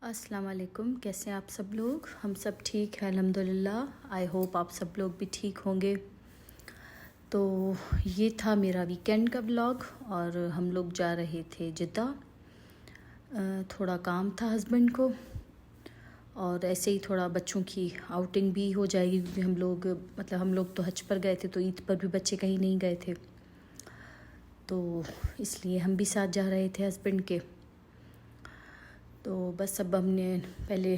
अस्सलाम वालेकुम। कैसे हैं आप सब लोग? हम सब ठीक हैं अल्हम्दुलिल्लाह। आई होप आप सब लोग भी ठीक होंगे। तो ये था मेरा वीकेंड का व्लॉग और हम लोग जा रहे थे जिद्दा। थोड़ा काम था हस्बैंड को और ऐसे ही थोड़ा बच्चों की आउटिंग भी हो जाएगी क्योंकि हम लोग तो हज पर गए थे, तो ईद पर भी बच्चे कहीं नहीं गए थे, तो इसलिए हम भी साथ जा रहे थे हस्बैंड के। तो बस अब हमने पहले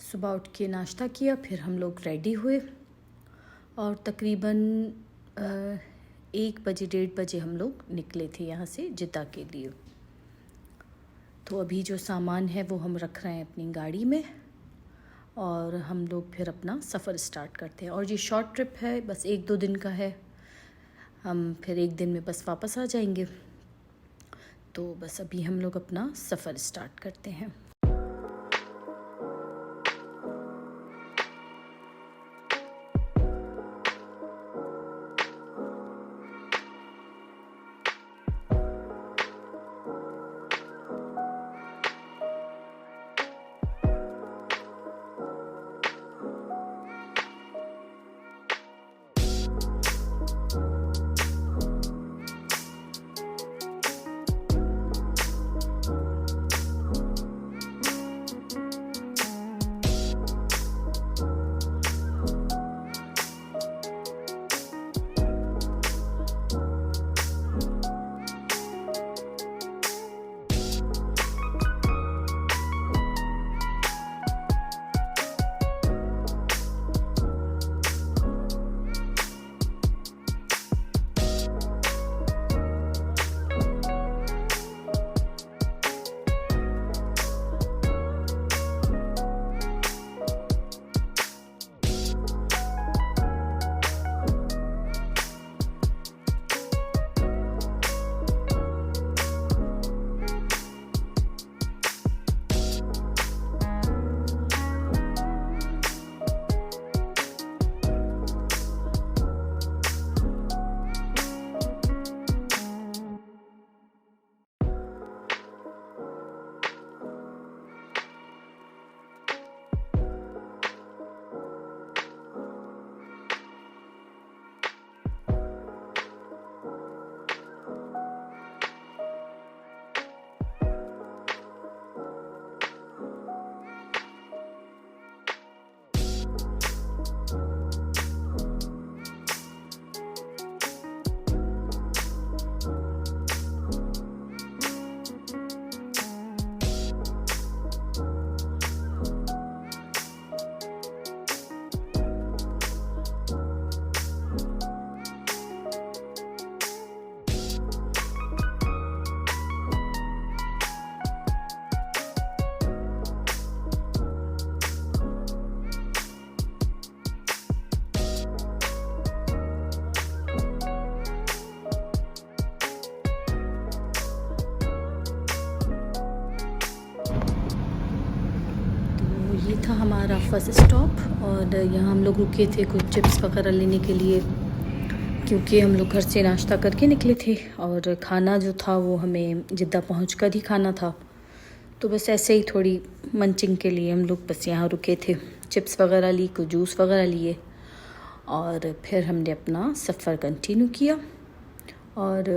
सुबह उठ के नाश्ता किया, फिर हम लोग रेडी हुए और तकरीबन 1 बजे 1:30 बजे हम लोग निकले थे यहाँ से जिद्दा के लिए। तो अभी जो सामान है वो हम रख रहे हैं अपनी गाड़ी में और हम लोग फिर अपना सफ़र स्टार्ट करते हैं। और ये शॉर्ट ट्रिप है, बस 1-2 दिन का है। हम फिर 1 दिन में बस वापस आ जाएंगे। तो बस अभी हम लोग अपना सफ़र स्टार्ट करते हैं। ये था हमारा फर्स्ट स्टॉप और यहाँ हम लोग रुके थे कुछ चिप्स वगैरह लेने के लिए, क्योंकि हम लोग घर से नाश्ता करके निकले थे और खाना जो था वो हमें जिद्दा पहुँचकर ही खाना था। तो बस ऐसे ही थोड़ी मंचिंग के लिए हम लोग बस यहाँ रुके थे, चिप्स वगैरह ली, कुछ जूस वगैरह लिए और फिर हमने अपना सफ़र कंटिन्यू किया। और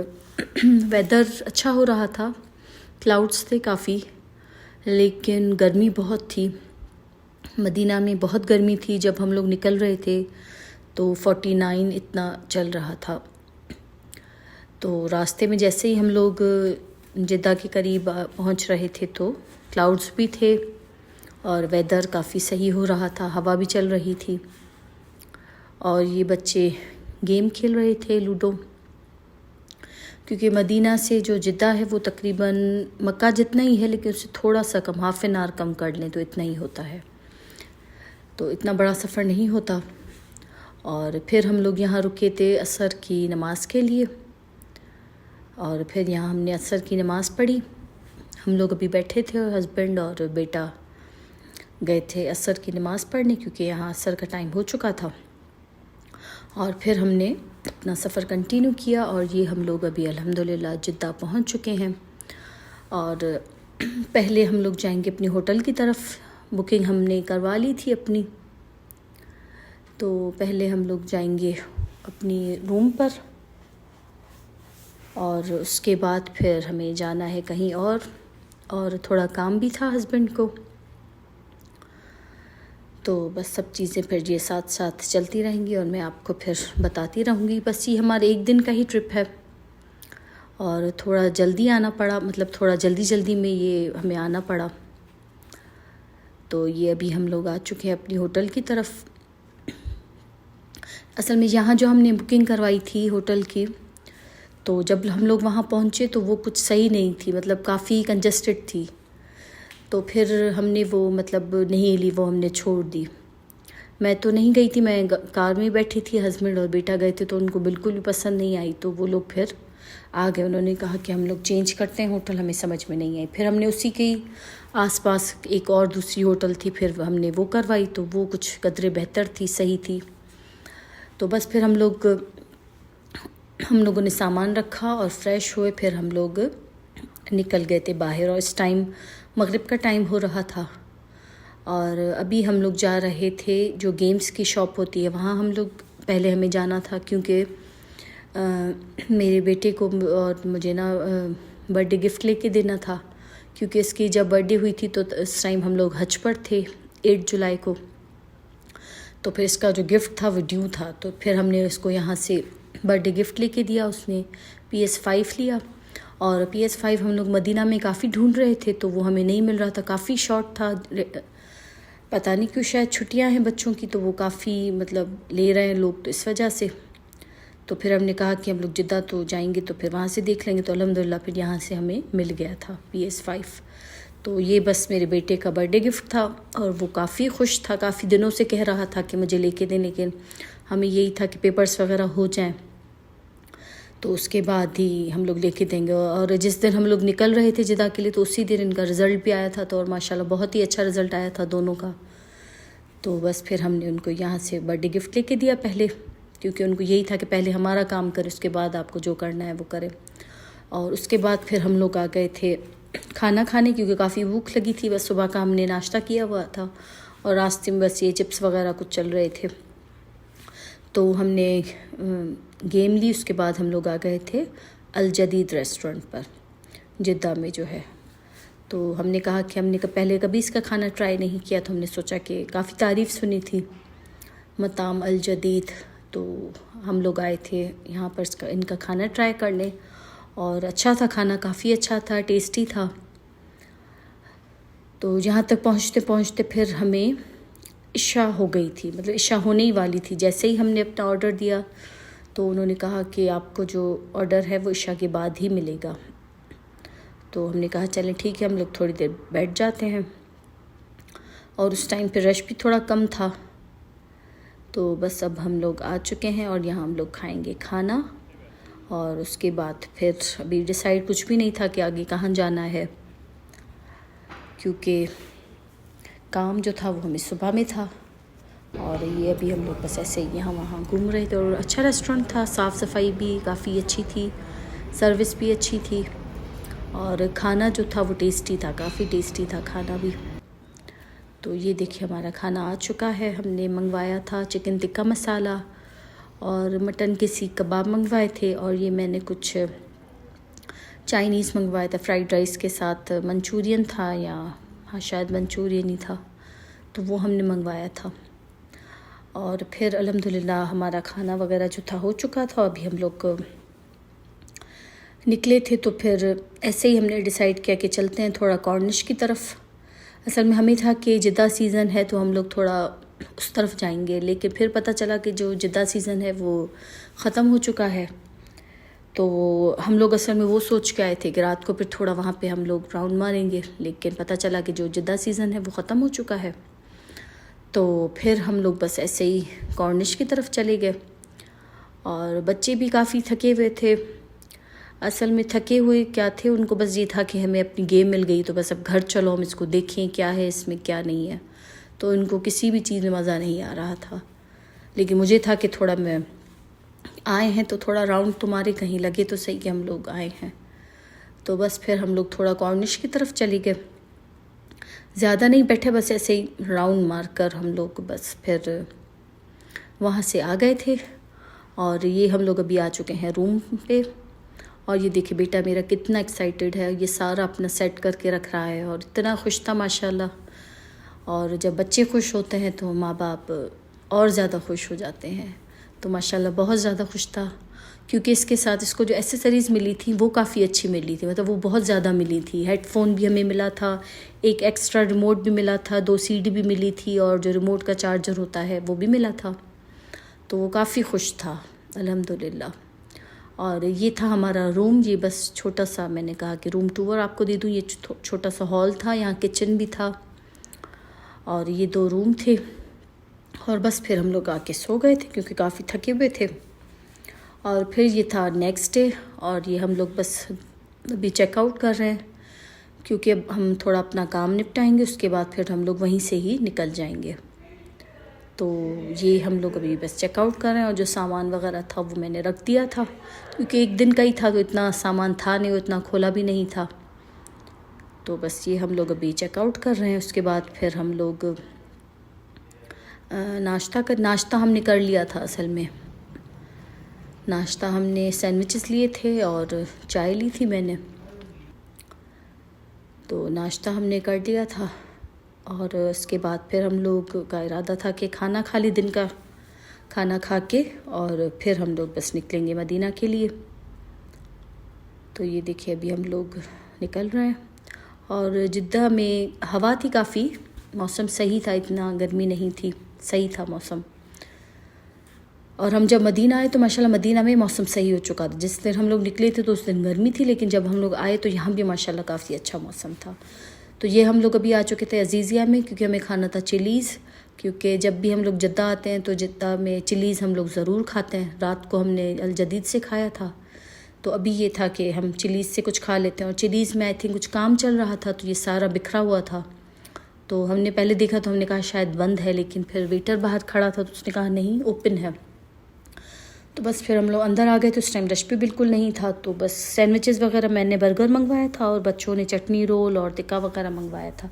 वेदर अच्छा हो रहा था, क्लाउड्स थे काफ़ी, लेकिन गर्मी बहुत थी। मदीना में बहुत गर्मी थी, जब हम लोग निकल रहे थे तो 49 इतना चल रहा था। तो रास्ते में जैसे ही हम लोग जिद्दा के करीब पहुंच रहे थे तो क्लाउड्स भी थे और वेदर काफ़ी सही हो रहा था, हवा भी चल रही थी और ये बच्चे गेम खेल रहे थे लूडो। क्योंकि मदीना से जो जिद्दा है वो तकरीबन मक्का जितना ही है, लेकिन उससे थोड़ा सा कम, हाफ एन आवर कम कर लें तो इतना ही होता है, तो इतना बड़ा सफ़र नहीं होता। और फिर हम लोग यहाँ रुके थे असर की नमाज़ के लिए और फिर यहाँ हमने असर की नमाज़ पढ़ी। हम लोग अभी बैठे थे और हस्बैंड और बेटा गए थे असर की नमाज़ पढ़ने, क्योंकि यहाँ असर का टाइम हो चुका था। और फिर हमने अपना सफ़र कंटिन्यू किया और ये हम लोग अभी अल्हम्दुलिल्लाह जिद्दा पहुँच चुके हैं। और पहले हम लोग जाएंगे अपनी होटल की तरफ। बुकिंग हमने करवा ली थी अपनी, तो पहले हम लोग जाएंगे अपनी रूम पर और उसके बाद फिर हमें जाना है कहीं और थोड़ा काम भी था हस्बैंड को। तो बस सब चीज़ें फिर ये साथ साथ चलती रहेंगी और मैं आपको फिर बताती रहूँगी। बस ये हमारे एक दिन का ही ट्रिप है और थोड़ा जल्दी आना पड़ा, मतलब थोड़ा जल्दी में ये हमें आना पड़ा। तो ये अभी हम लोग आ चुके हैं अपनी होटल की तरफ। असल में यहाँ जो हमने बुकिंग करवाई थी होटल की, तो जब हम लोग वहाँ पहुँचे तो वो कुछ सही नहीं थी, मतलब काफ़ी कंजस्टेड थी। तो फिर हमने वो मतलब नहीं ली, वो हमने छोड़ दी। मैं तो नहीं गई थी, मैं कार में बैठी थी, हस्बैंड और बेटा गए थे, तो उनको बिल्कुल भी पसंद नहीं आई। तो वो लोग फिर आ गए, उन्होंने कहा कि हम लोग चेंज करते हैं होटल, हमें समझ में नहीं आई। फिर हमने उसी के आसपास एक और दूसरी होटल थी, फिर हमने वो करवाई, तो वो कुछ कदरे बेहतर थी, सही थी। तो बस फिर हम लोगों ने सामान रखा और फ्रेश हुए, फिर हम लोग निकल गए थे बाहर। और इस टाइम मगरिब का टाइम हो रहा था और अभी हम लोग जा रहे थे जो गेम्स की शॉप होती है वहाँ हम लोग, पहले हमें जाना था क्योंकि मेरे बेटे को और मुझे ना बर्थडे गिफ्ट लेके देना था, क्योंकि इसकी जब बर्थडे हुई थी तो इस टाइम हम लोग हज पर थे 8 जुलाई को। तो फिर इसका जो गिफ्ट था वो ड्यू था, तो फिर हमने इसको यहाँ से बर्थडे गिफ्ट लेके दिया। उसने PS5 लिया और PS5 हम लोग मदीना में काफ़ी ढूंढ रहे थे, तो वो हमें नहीं मिल रहा था, काफ़ी शॉर्ट था। पता नहीं क्यों, शायद छुट्टियां हैं बच्चों की, तो वो काफ़ी मतलब ले रहे हैं लोग, तो इस वजह से। तो फिर हमने कहा कि हम लोग जिद्दा तो जाएंगे तो फिर वहाँ से देख लेंगे, तो अल्हम्दुलिल्लाह फिर यहाँ से हमें मिल गया था PS5। तो ये बस मेरे बेटे का बर्थडे गिफ्ट था और वो काफ़ी खुश था, काफ़ी दिनों से कह रहा था कि मुझे लेके दें, लेकिन हमें यही था कि पेपर्स वगैरह हो जाएं तो उसके बाद ही हम लोग लेके देंगे। और जिस दिन हम लोग निकल रहे थे जिद्दा के लिए, तो उसी दिन इनका रिज़ल्ट भी आया था, तो और माशाल्लाह बहुत ही अच्छा रिज़ल्ट आया था दोनों का। तो बस फिर हमने उनको यहाँ से बर्थडे गिफ्ट लेके दिया पहले, क्योंकि उनको यही था कि पहले हमारा काम करें, उसके बाद आपको जो करना है वो करें। और उसके बाद फिर हम लोग आ गए थे खाना खाने, क्योंकि काफ़ी भूख लगी थी। बस सुबह का हमने नाश्ता किया हुआ था और रास्ते में बस ये चिप्स वगैरह कुछ चल रहे थे, तो हमने गेम ली। उसके बाद हम लोग आ गए थे अल जदीद रेस्टोरेंट पर जिद्दा में जो है। तो हमने कहा कि हमने पहले कभी इसका खाना ट्राई नहीं किया, तो हमने सोचा कि काफ़ी तारीफ़ सुनी थी मताम अल जदीद, तो हम लोग आए थे यहाँ पर इनका खाना ट्राई करने। और अच्छा था खाना, काफ़ी अच्छा था, टेस्टी था। तो यहाँ तक पहुँचते पहुँचते फिर हमें इशा हो गई थी, मतलब इशा होने ही वाली थी। जैसे ही हमने अपना ऑर्डर दिया तो उन्होंने कहा कि आपको जो ऑर्डर है वो इशा के बाद ही मिलेगा। तो हमने कहा चलें ठीक है, हम लोग थोड़ी देर बैठ जाते हैं। और उस टाइम पे रश भी थोड़ा कम था। तो बस अब हम लोग आ चुके हैं और यहाँ हम लोग खाएंगे खाना। और उसके बाद फिर अभी डिसाइड कुछ भी नहीं था कि आगे कहाँ जाना है, क्योंकि काम जो था वो हमें सुबह में था। और ये अभी हम लोग बस ऐसे ही यहाँ वहाँ घूम रहे थे। और अच्छा रेस्टोरेंट था, साफ़ सफाई भी काफ़ी अच्छी थी, सर्विस भी अच्छी थी और खाना जो था वो टेस्टी था, काफ़ी टेस्टी था खाना भी। तो ये देखिए हमारा खाना आ चुका है। हमने मंगवाया था चिकन टिक्का मसाला और मटन के सीख कबाब मंगवाए थे, और ये मैंने कुछ चाइनीज़ मंगवाया था फ्राइड राइस के साथ, मंचूरियन था या हाँ शायद मंचूरियन ही था, तो वो हमने मंगवाया था। और फिर अल्हम्दुलिल्लाह हमारा खाना वगैरह जो था हो चुका था। अभी हम लोग निकले थे, तो फिर ऐसे ही हमने डिसाइड किया कि चलते हैं थोड़ा कॉर्निश की तरफ। असल में हमें था कि जिद्दा सीज़न है तो हम लोग थोड़ा उस तरफ जाएंगे, लेकिन फिर पता चला कि जो जिद्दा सीज़न है वो ख़त्म हो चुका है। तो हम लोग असल में वो सोच के आए थे कि रात को फिर थोड़ा वहाँ पे हम लोग राउंड मारेंगे, लेकिन पता चला कि जो जिद्दा सीज़न है वो ख़त्म हो चुका है। तो फिर हम लोग बस ऐसे ही कॉर्निश की तरफ चले गए। और बच्चे भी काफ़ी थके हुए थे। असल में थके हुए क्या थे, उनको बस ये था कि हमें अपनी गेम मिल गई, तो बस अब घर चलो हम इसको देखें क्या है इसमें क्या नहीं है। तो इनको किसी भी चीज़ में मज़ा नहीं आ रहा था, लेकिन मुझे था कि थोड़ा मैं आए हैं तो थोड़ा राउंड तुम्हारे कहीं लगे तो सही कि हम लोग आए हैं। तो बस फिर हम लोग थोड़ा कॉर्निश की तरफ चले गए, ज़्यादा नहीं बैठे, बस ऐसे ही राउंड मार कर हम लोग बस फिर वहाँ से आ गए थे। और ये हम लोग अभी आ चुके हैं रूम पे। और ये देखिए बेटा मेरा कितना एक्साइटेड है, ये सारा अपना सेट करके रख रहा है और इतना खुश था माशाल्लाह। और जब बच्चे खुश होते हैं तो माँ बाप और ज़्यादा खुश हो जाते हैं। तो माशाल्लाह बहुत ज़्यादा खुश था, क्योंकि इसके साथ इसको जो एसेसरीज़ मिली थी वो काफ़ी अच्छी मिली थी, मतलब वो बहुत ज़्यादा मिली थी। हेडफोन भी हमें मिला था, एक एक्स्ट्रा रिमोट भी मिला था, 2 सीडी भी मिली थी, और जो रिमोट का चार्जर होता है वो भी मिला था। तो वो काफ़ी खुश था अल्हम्दुलिल्लाह। और ये था हमारा रूम। ये बस छोटा सा, मैंने कहा कि रूम टूर आपको दे दूँ। ये छोटा सा हॉल था, यहाँ किचन भी था और ये 2 रूम थे। और बस फिर हम लोग आके सो गए थे क्योंकि काफ़ी थके हुए थे। और फिर ये था नेक्स्ट डे, और ये हम लोग बस अभी चेकआउट कर रहे हैं, क्योंकि अब हम थोड़ा अपना काम निपटाएंगे, उसके बाद फिर हम लोग वहीं से ही निकल जाएंगे। तो ये हम लोग अभी बस चेकआउट कर रहे हैं। और जो सामान वगैरह था वो मैंने रख दिया था, क्योंकि एक दिन का ही था तो इतना सामान था नहीं, उतना खोला भी नहीं था। तो बस ये हम लोग अभी चेकआउट कर रहे हैं। उसके बाद फिर हम लोग नाश्ता हमने कर लिया था। असल में नाश्ता हमने सैंडविचेस लिए थे और चाय ली थी मैंने। तो नाश्ता हमने कर लिया था और उसके बाद फिर हम लोग का इरादा था कि खाना खा ली, दिन का खाना खा के, और फिर हम लोग बस निकलेंगे मदीना के लिए। तो ये देखिए अभी हम लोग निकल रहे हैं। और जिद्दा में हवा थी काफ़ी, मौसम सही था, इतना गर्मी नहीं थी, सही था मौसम। और हम जब मदीना आए तो माशाल्लाह मदीना में मौसम सही हो चुका था। जिस दिन हम लोग निकले थे तो उस दिन गर्मी थी, लेकिन जब हम लोग आए तो यहाँ भी माशाल्लाह काफ़ी अच्छा मौसम था। तो ये हम लोग अभी आ चुके थे अजीज़िया में, क्योंकि हमें खाना था चिलीज़। क्योंकि जब भी हम लोग जिद्दा आते हैं तो जिद्दा में चिलीज़ हम लोग ज़रूर खाते हैं। रात को हमने अल जदीद से खाया था, तो अभी ये था कि हम चिलीज़ से कुछ खा लेते हैं। और चिलीज़ में आई थिंक कुछ काम चल रहा था तो ये सारा बिखरा हुआ था। तो हमने पहले देखा तो हमने कहा शायद बंद है, लेकिन फिर वेटर बाहर खड़ा था तो उसने कहा नहीं ओपन है। तो बस फिर हम लोग अंदर आ गए तो उस टाइम रश भी बिल्कुल नहीं था। तो बस सैंडविचेस वगैरह, मैंने बर्गर मंगवाया था और बच्चों ने चटनी रोल और टिक्का वगैरह मंगवाया था,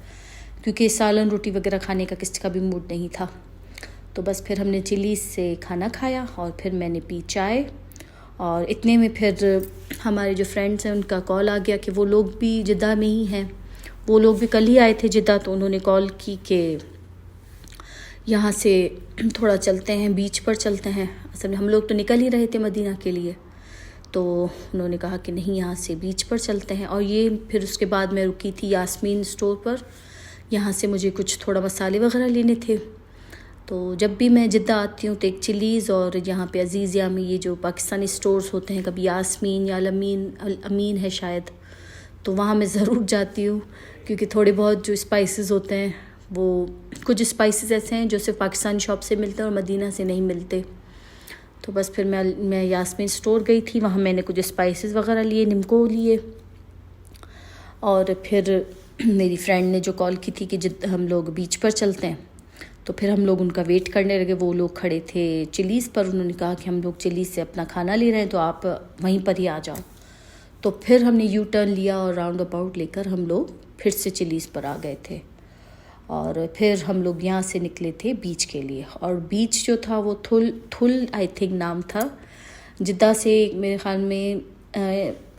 क्योंकि सालन रोटी वगैरह खाने का किसी का भी मूड नहीं था। तो बस फिर हमने चिलीज़ से खाना खाया और फिर मैंने पी चाय। और इतने में फिर हमारे जो फ्रेंड्स हैं उनका कॉल आ गया कि वो लोग भी जिद्दा में ही हैं, वो लोग भी कल ही आए थे जिद्दा। तो उन्होंने कॉल की कि यहाँ से थोड़ा चलते हैं, बीच पर चलते हैं। असल में हम लोग तो निकल ही रहे थे मदीना के लिए, तो उन्होंने कहा कि नहीं यहाँ से बीच पर चलते हैं। और ये फिर उसके बाद मैं रुकी थी यास्मीन स्टोर पर, यहाँ से मुझे कुछ थोड़ा मसाले वगैरह लेने थे। तो जब भी मैं जिद्दा आती हूँ तो एक चिलीज़ और यहाँ पे अजीज़िया में ये जो पाकिस्तानी स्टोर्स होते हैं, कभी यास्मीन या अमीन है शायद, तो वहाँ मैं ज़रूर जाती हूँ, क्योंकि थोड़े बहुत जो स्पाइसेस होते हैं, वो कुछ स्पाइसेस ऐसे हैं जो सिर्फ पाकिस्तानी शॉप से मिलते हैं और मदीना से नहीं मिलते। तो बस फिर मैं यास्मीन स्टोर गई थी, वहाँ मैंने कुछ स्पाइसेस वगैरह लिए, निम्को लिए। और फिर मेरी फ्रेंड ने जो कॉल की थी कि हम लोग बीच पर चलते हैं, तो फिर हम लोग उनका वेट करने लगे। वो लोग खड़े थे चिलीज़ पर, उन्होंने कहा कि हम लोग चिलीज़ से अपना खाना ले रहे हैं तो आप वहीं पर ही आ जाओ। तो फिर हमने यू टर्न लिया और राउंड अबाउट लेकर हम लोग फिर से चिलीज़ पर आ गए थे। और फिर हम लोग यहाँ से निकले थे बीच के लिए। और बीच जो था वो थुल आई थिंक नाम था। जिद्दा से मेरे ख़्याल में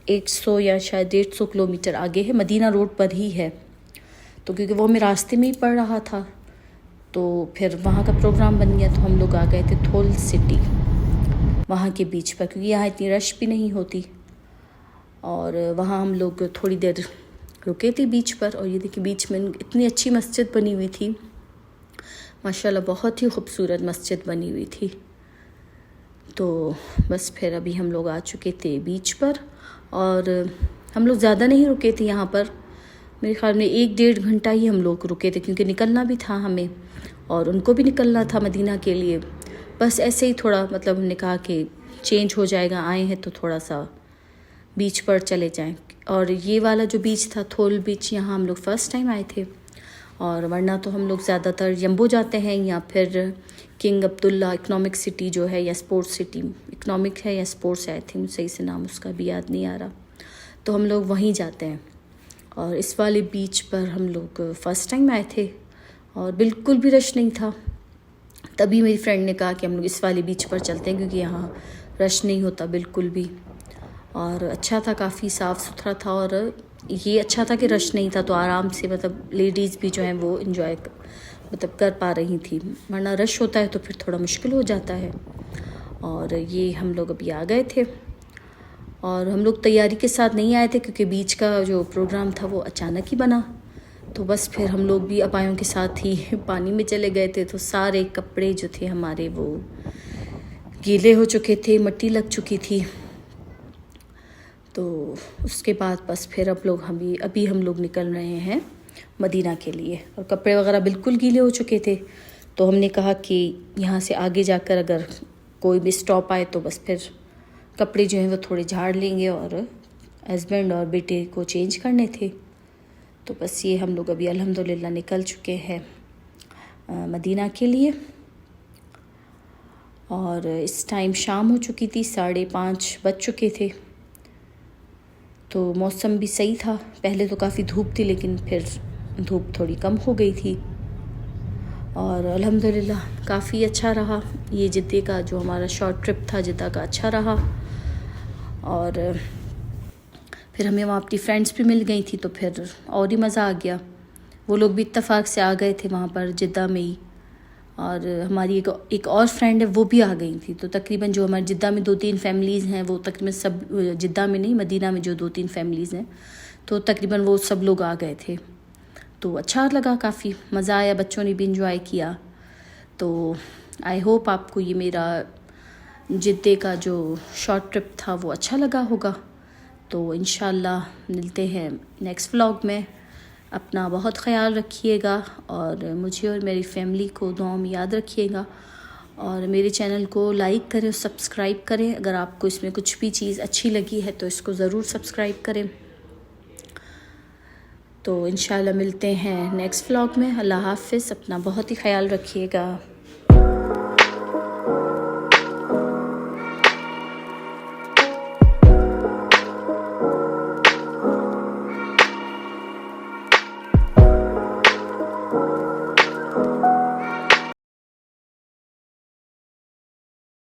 100 या शायद 150 किलोमीटर आगे है, मदीना रोड पर ही है। तो क्योंकि वो हमें रास्ते में ही पड़ रहा था, तो फिर वहाँ का प्रोग्राम बन गया, तो हम लोग आ गए थे थोल सिटी, वहाँ के बीच पर, क्योंकि यहाँ इतनी रश भी नहीं होती। और वहाँ हम लोग थोड़ी देर रुके थे बीच पर। और ये देखिए बीच में इतनी अच्छी मस्जिद बनी हुई थी माशाल्लाह, बहुत ही खूबसूरत मस्जिद बनी हुई थी। तो बस फिर अभी हम लोग आ चुके थे बीच पर। और हम लोग ज़्यादा नहीं रुके थे यहाँ पर, मेरे ख़्याल में 1-1.5 घंटा ही हम लोग रुके थे, क्योंकि निकलना भी था हमें और उनको भी निकलना था मदीना के लिए। बस ऐसे ही थोड़ा, मतलब हमने कहा कि चेंज हो जाएगा, आए हैं तो थोड़ा सा बीच पर चले जाएं। और ये वाला जो बीच था थोल बीच, यहाँ हम लोग फ़र्स्ट टाइम आए थे। और वरना तो हम लोग ज़्यादातर यम्बो जाते हैं या फिर किंग अब्दुल्ला इकनॉमिक सिटी जो है, या स्पोर्ट्स सिटी, इकनॉमिक है या स्पोर्ट्स है, आई थिंक सही से नाम उसका भी याद नहीं आ रहा। तो हम लोग वहीं जाते हैं। और इस वाले बीच पर हम लोग फ़र्स्ट टाइम आए थे और बिल्कुल भी रश नहीं था। तभी मेरी फ्रेंड ने कहा कि हम लोग इस वाले बीच पर चलते हैं, क्योंकि यहाँ रश नहीं होता बिल्कुल भी, और अच्छा था, काफ़ी साफ़ सुथरा था। और ये अच्छा था कि रश नहीं था, तो आराम से मतलब लेडीज़ भी जो हैं वो इन्जॉय मतलब कर पा रही थी, वरना रश होता है तो फिर थोड़ा मुश्किल हो जाता है। और ये हम लोग अभी आ गए थे, और हम लोग तैयारी के साथ नहीं आए थे, क्योंकि बीच का जो प्रोग्राम था वो अचानक ही बना। तो बस फिर हम लोग भी अपायों के साथ ही पानी में चले गए थे, तो सारे कपड़े जो थे हमारे वो गीले हो चुके थे, मिट्टी लग चुकी थी। तो उसके बाद बस फिर अभी हम लोग निकल रहे हैं मदीना के लिए, और कपड़े वगैरह बिल्कुल गीले हो चुके थे। तो हमने कहा कि यहाँ से आगे जाकर अगर कोई भी स्टॉप आए तो बस फिर कपड़े जो हैं वो थोड़े झाड़ लेंगे, और हस्बैंड और बेटे को चेंज करने थे। तो बस ये हम लोग अभी अल्हम्दुलिल्लाह निकल चुके हैं मदीना के लिए। और इस टाइम शाम हो चुकी थी, 5:30 बज चुके थे। तो मौसम भी सही था, पहले तो काफ़ी धूप थी, लेकिन फिर धूप थोड़ी कम हो गई थी। और अल्हम्दुलिल्लाह काफ़ी अच्छा रहा ये जिद्दे का जो हमारा शॉर्ट ट्रिप था, जिद्दा का अच्छा रहा। और फिर हमें वहाँ अपनी फ्रेंड्स भी मिल गई थी, तो फिर और ही मज़ा आ गया। वो लोग भी इत्तेफाक से आ गए थे वहाँ पर जिद्दा में ही, और हमारी एक और फ्रेंड है वो भी आ गई थी। तो तकरीबन जो हमारे जिद्दा में 2-3 फैमिलीज़ हैं, वो तकरीबन सब, जिद्दा में नहीं मदीना में जो 2-3 फैमिलीज़ हैं, तो तकरीबन वो सब लोग आ गए थे। तो अच्छा लगा, काफ़ी मज़ा आया, बच्चों ने भी इंजॉय किया। तो आई होप आपको ये मेरा जिद्दे का जो शॉर्ट ट्रिप था वो अच्छा लगा होगा। तो इंशाल्लाह मिलते हैं नेक्स्ट व्लॉग में। अपना बहुत ख्याल रखिएगा, और मुझे और मेरी फैमिली को दुआ में याद रखिएगा। और मेरे चैनल को लाइक करें, सब्सक्राइब करें। अगर आपको इसमें कुछ भी चीज़ अच्छी लगी है तो इसको ज़रूर सब्सक्राइब करें। तो इंशाल्लाह मिलते हैं नेक्स्ट व्लॉग में। अल्लाह हाफ़िज़, अपना बहुत ही ख्याल रखिएगा।